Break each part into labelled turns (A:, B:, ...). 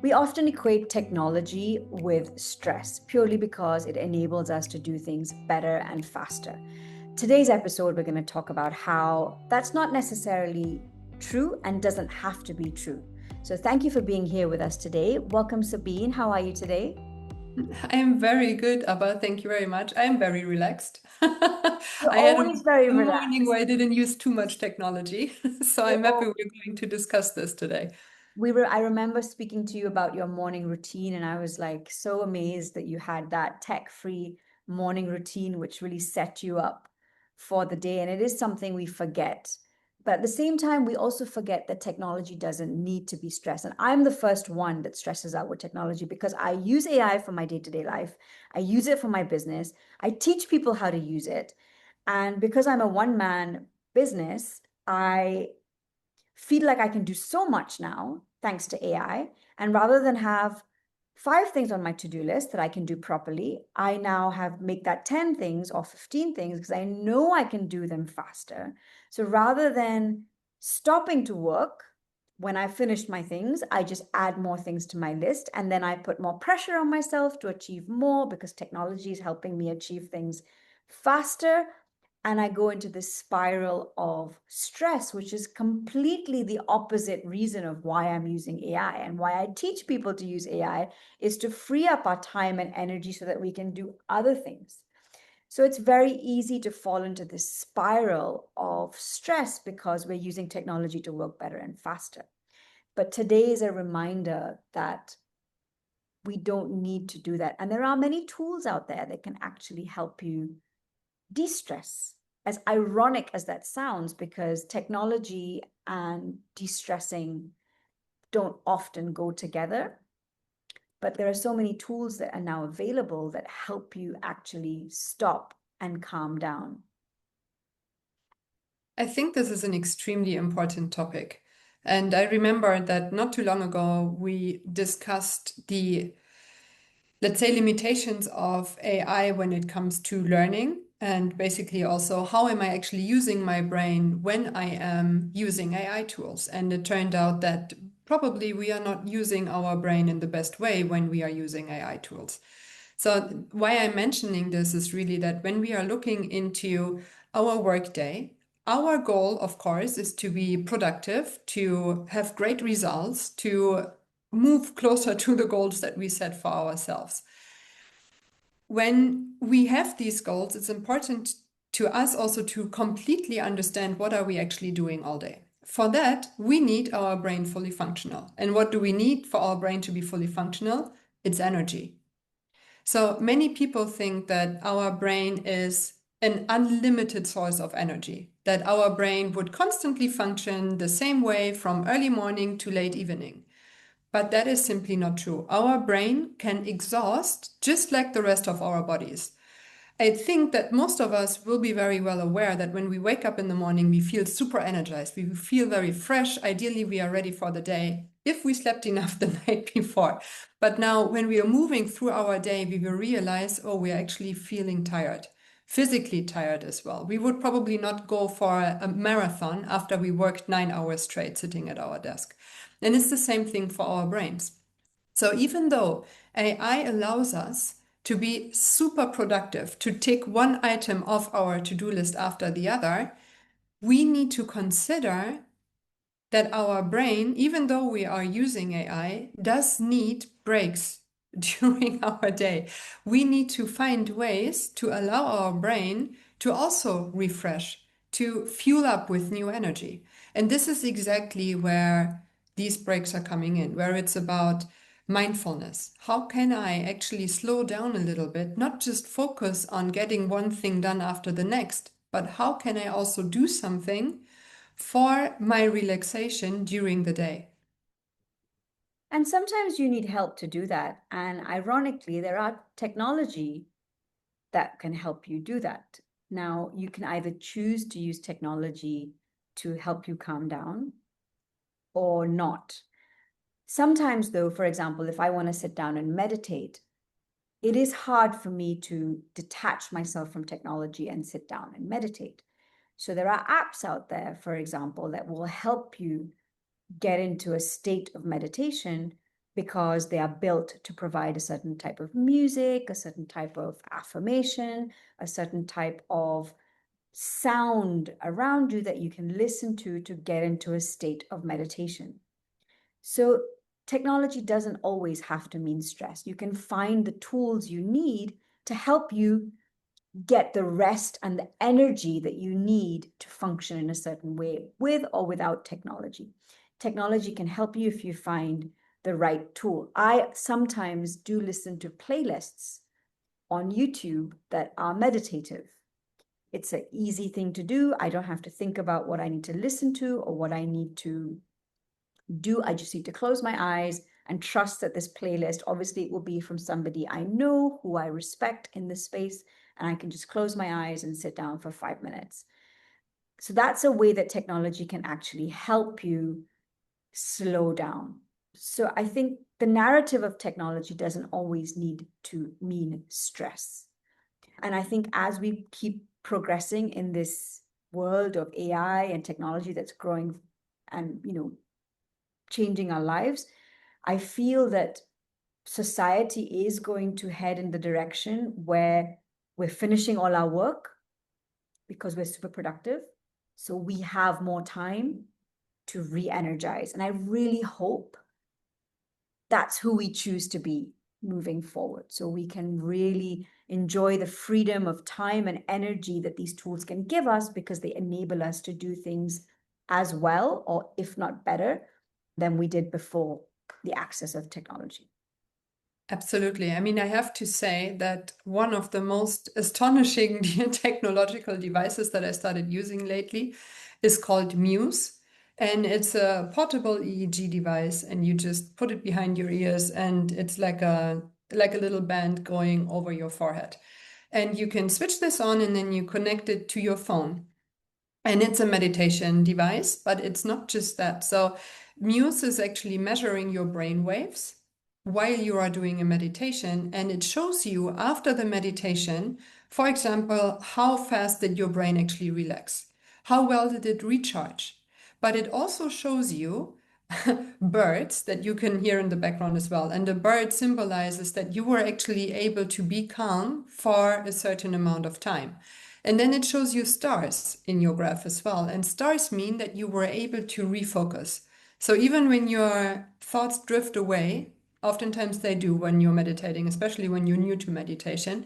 A: We often equate technology with stress purely because it enables us to do things better and faster. Today's episode, we're going to talk about how that's not necessarily true and doesn't have to be true. So, thank you for being here with us today. Welcome, Sabine. How are you today?
B: I am very good, Abba. Thank you very much. I am very relaxed.
A: You're
B: I had
A: always very
B: a morning
A: relaxed.
B: where I didn't use too much technology. So
A: You're
B: I'm happy
A: all,
B: we're going to discuss this today.
A: I remember speaking to you about your morning routine, and I was like so amazed that you had that tech-free morning routine, which really set you up for the day. And it is something we forget. But at the same time, we also forget that technology doesn't need to be stressed. And I'm the first one that stresses out with technology because I use AI for my day-to-day life. I use it for my business. I teach people how to use it. And because I'm a one-man business, I feel like I can do so much now thanks to AI. And rather than have 5 things on my to-do list that I can do properly, I now have make that 10 things or 15 things because I know I can do them faster. So rather than stopping to work when I finished my things, I just add more things to my list and then I put more pressure on myself to achieve more because technology is helping me achieve things faster, and I go into this spiral of stress, which is completely the opposite reason of why I'm using AI and why I teach people to use AI is to free up our time and energy so that we can do other things. So it's very easy to fall into this spiral of stress because we're using technology to work better and faster. But today is a reminder that we don't need to do that. And there are many tools out there that can actually help you de-stress, as ironic as that sounds, because technology and de-stressing don't often go together. But there are so many tools that are now available that help you actually stop and calm down.
B: I think this is an extremely important topic. And I remember that not too long ago, we discussed the, let's say, limitations of AI when it comes to learning. And basically, also, how am I actually using my brain when I am using AI tools? And it turned out that probably we are not using our brain in the best way when we are using AI tools. So, why I'm mentioning this is really that when we are looking into our workday, our goal, of course, is to be productive, to have great results, to move closer to the goals that we set for ourselves. When we have these goals, it's important to us also to completely understand what are we actually doing all day. For that, we need our brain fully functional. And what do we need for our brain to be fully functional? It's energy. So many people think that our brain is an unlimited source of energy, that our brain would constantly function the same way from early morning to late evening. But that is simply not true. Our brain can exhaust just like the rest of our bodies. I think that most of us will be very well aware that when we wake up in the morning, we feel super energized. We feel very fresh. Ideally, we are ready for the day if we slept enough the night before. But now, when we are moving through our day, we will realize, oh, we're actually feeling tired, physically tired as well. We would probably not go for a marathon after we worked 9 hours straight sitting at our desk. And it's the same thing for our brains. So even though AI allows us to be super productive, to tick one item off our to-do list after the other, we need to consider that our brain, even though we are using AI, does need breaks during our day. We need to find ways to allow our brain to also refresh, to fuel up with new energy. And this is exactly where these breaks are coming in, where it's about mindfulness. How can I actually slow down a little bit, not just focus on getting one thing done after the next, but how can I also do something for my relaxation during the day?
A: And sometimes you need help to do that. And ironically, there are technology that can help you do that. Now, you can either choose to use technology to help you calm down or not. Sometimes, though, for example, if I want to sit down and meditate, it is hard for me to detach myself from technology and sit down and meditate. So there are apps out there, for example, that will help you get into a state of meditation because they are built to provide a certain type of music, a certain type of affirmation, a certain type of sound around you that you can listen to get into a state of meditation. So technology doesn't always have to mean stress. You can find the tools you need to help you get the rest and the energy that you need to function in a certain way, with or without technology. Technology can help you if you find the right tool. I sometimes do listen to playlists on YouTube that are meditative. It's an easy thing to do. I don't have to think about what I need to listen to or what I need to do. I just need to close my eyes and trust that this playlist, obviously it will be from somebody I know, who I respect in this space, and I can just close my eyes and sit down for 5 minutes. So that's a way that technology can actually help you slow down. So I think the narrative of technology doesn't always need to mean stress. And I think as we keep progressing in this world of AI and technology that's growing and, changing our lives, I feel that society is going to head in the direction where we're finishing all our work because we're super productive. So we have more time to re-energize. And I really hope that's who we choose to be moving forward. So we can really enjoy the freedom of time and energy that these tools can give us, because they enable us to do things as well, or if not better, than we did before the access of technology.
B: Absolutely. I mean, I have to say that one of the most astonishing technological devices that I started using lately is called Muse. And it's a portable EEG device, and you just put it behind your ears, and it's like a little band going over your forehead. And you can switch this on, and then you connect it to your phone. And it's a meditation device, but it's not just that. So Muse is actually measuring your brain waves while you are doing a meditation, and it shows you after the meditation, for example, how fast did your brain actually relax? How well did it recharge? But it also shows you birds that you can hear in the background as well. And the bird symbolizes that you were actually able to be calm for a certain amount of time. And then it shows you stars in your graph as well. And stars mean that you were able to refocus. So even when your thoughts drift away, oftentimes they do when you're meditating, especially when you're new to meditation,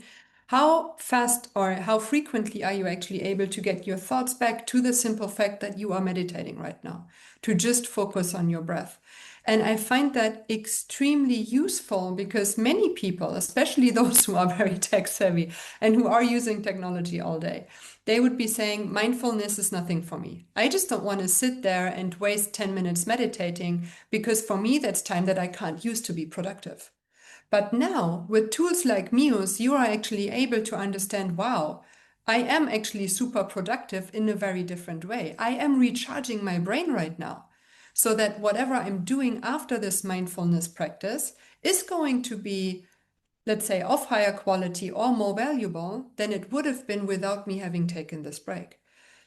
B: how fast or how frequently are you actually able to get your thoughts back to the simple fact that you are meditating right now, to just focus on your breath? And I find that extremely useful, because many people, especially those who are very tech savvy and who are using technology all day, they would be saying, mindfulness is nothing for me. I just don't want to sit there and waste 10 minutes meditating, because for me, that's time that I can't use to be productive. But now, with tools like Muse, you are actually able to understand, wow, I am actually super productive in a very different way. I am recharging my brain right now, so that whatever I'm doing after this mindfulness practice is going to be, let's say, of higher quality or more valuable than it would have been without me having taken this break.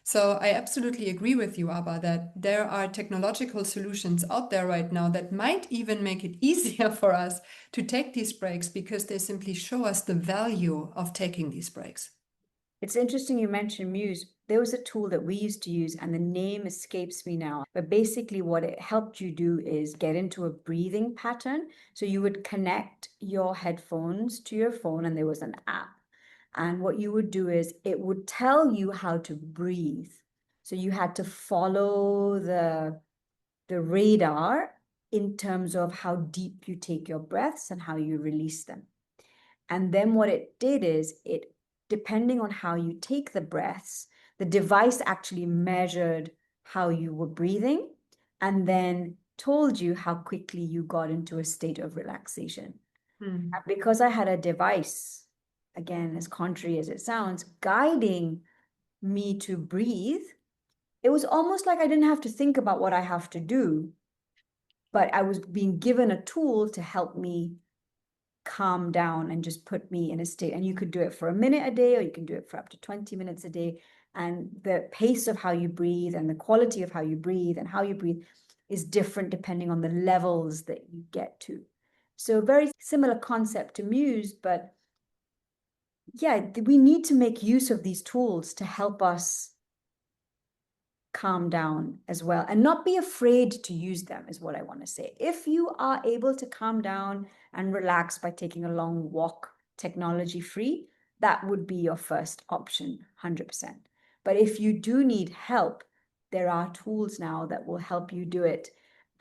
B: So I absolutely agree with you, Abba, that there are technological solutions out there right now that might even make it easier for us to take these breaks, because they simply show us the value of taking these breaks.
A: It's interesting you mentioned Muse. There was a tool that we used to use, and the name escapes me now. But basically, what it helped you do is get into a breathing pattern. So you would connect your headphones to your phone, and there was an app. And what you would do is it would tell you how to breathe. So you had to follow the radar in terms of how deep you take your breaths and how you release them. And then what it did is it, depending on how you take the breaths, the device actually measured how you were breathing and then told you how quickly you got into a state of relaxation. And because I had a device, again, as contrary as it sounds, guiding me to breathe, it was almost like I didn't have to think about what I have to do, but I was being given a tool to help me calm down and just put me in a state. And you could do it for a minute a day, or you can do it for up to 20 minutes a day. And the pace of how you breathe and the quality of how you breathe and how you breathe is different depending on the levels that you get to. So very similar concept to Muse, but yeah, we need to make use of these tools to help us calm down as well, and not be afraid to use them, is what I want to say. If you are able to calm down and relax by taking a long walk, technology free, that would be your first option, 100%. But if you do need help, there are tools now that will help you do it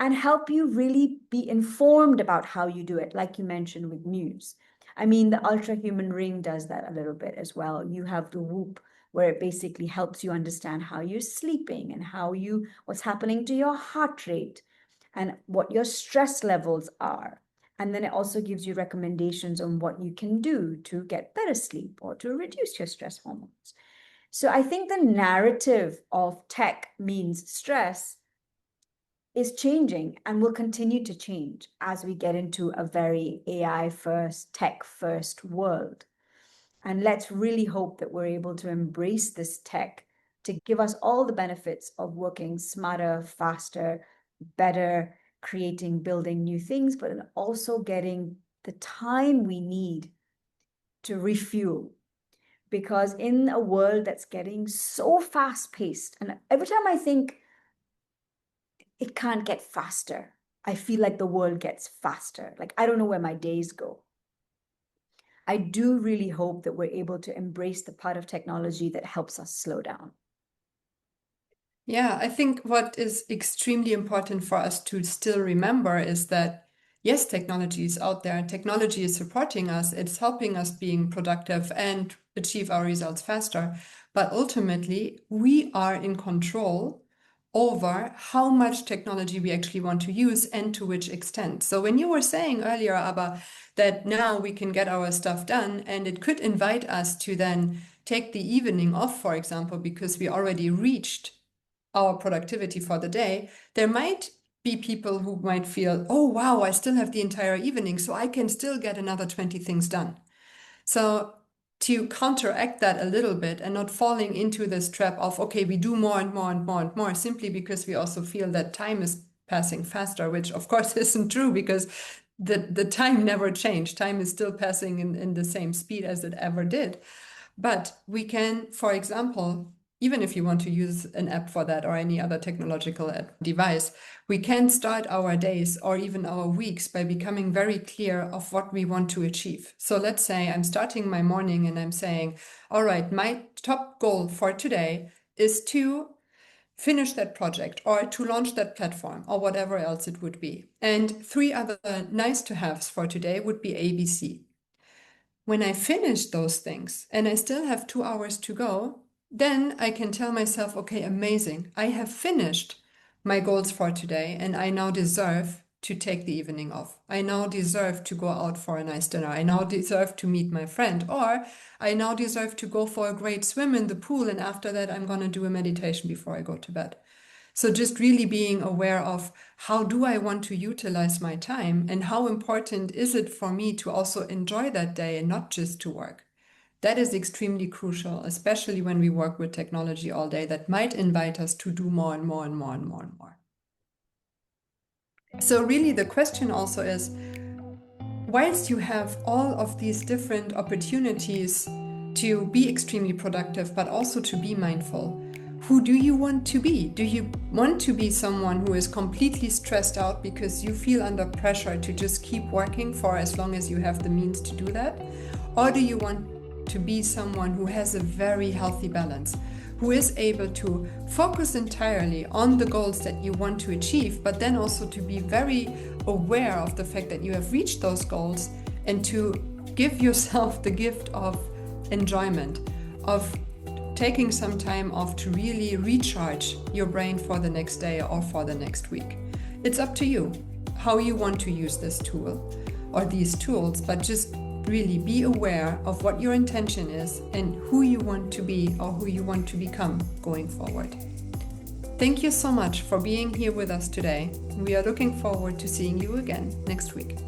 A: and help you really be informed about how you do it, like you mentioned with Muse. I mean, the Ultra Human Ring does that a little bit as well. You have the Whoop, where it basically helps you understand how you're sleeping and what's happening to your heart rate and what your stress levels are. And then it also gives you recommendations on what you can do to get better sleep or to reduce your stress hormones. So I think the narrative of tech means stress is changing and will continue to change as we get into a very AI first, tech first world. And let's really hope that we're able to embrace this tech to give us all the benefits of working smarter, faster, better, creating, building new things, but also getting the time we need to refuel. Because in a world that's getting so fast paced, and every time I think it can't get faster, I feel like the world gets faster. Like I don't know where my days go. I do really hope that we're able to embrace the part of technology that helps us slow down.
B: Yeah, I think what is extremely important for us to still remember is that, yes, technology is out there, technology is supporting us, it's helping us being productive and achieve our results faster. But ultimately, we are in control over how much technology we actually want to use and to which extent. So when you were saying earlier, Abba, that now we can get our stuff done and it could invite us to then take the evening off, for example, because we already reached our productivity for the day, there might be people who might feel, oh, wow, I still have the entire evening, so I can still get another 20 things done. So to counteract that a little bit and not falling into this trap of, okay, we do more and more and more and more, simply because we also feel that time is passing faster, which of course isn't true because the time never changed. Time is still passing in the same speed as it ever did. But we can, for example, even if you want to use an app for that or any other technological device, we can start our days or even our weeks by becoming very clear of what we want to achieve. So let's say I'm starting my morning and I'm saying, all right, my top goal for today is to finish that project or to launch that platform or whatever else it would be. And 3 other nice to haves for today would be ABC. When I finish those things and I still have 2 hours to go, then I can tell myself, okay, amazing. I have finished my goals for today and I now deserve to take the evening off. I now deserve to go out for a nice dinner. I now deserve to meet my friend, or I now deserve to go for a great swim in the pool. And after that, I'm going to do a meditation before I go to bed. So just really being aware of how do I want to utilize my time and how important is it for me to also enjoy that day and not just to work. That is extremely crucial, especially when we work with technology all day that might invite us to do more and more and more and more and more. So really the question also is, whilst you have all of these different opportunities to be extremely productive, but also to be mindful, who do you want to be? Do you want to be someone who is completely stressed out because you feel under pressure to just keep working for as long as you have the means to do that? Or do you want to be someone who has a very healthy balance, who is able to focus entirely on the goals that you want to achieve, but then also to be very aware of the fact that you have reached those goals and to give yourself the gift of enjoyment, of taking some time off to really recharge your brain for the next day or for the next week. It's up to you how you want to use this tool or these tools, but just really be aware of what your intention is and who you want to be or who you want to become going forward. Thank you so much for being here with us today. We are looking forward to seeing you again next week.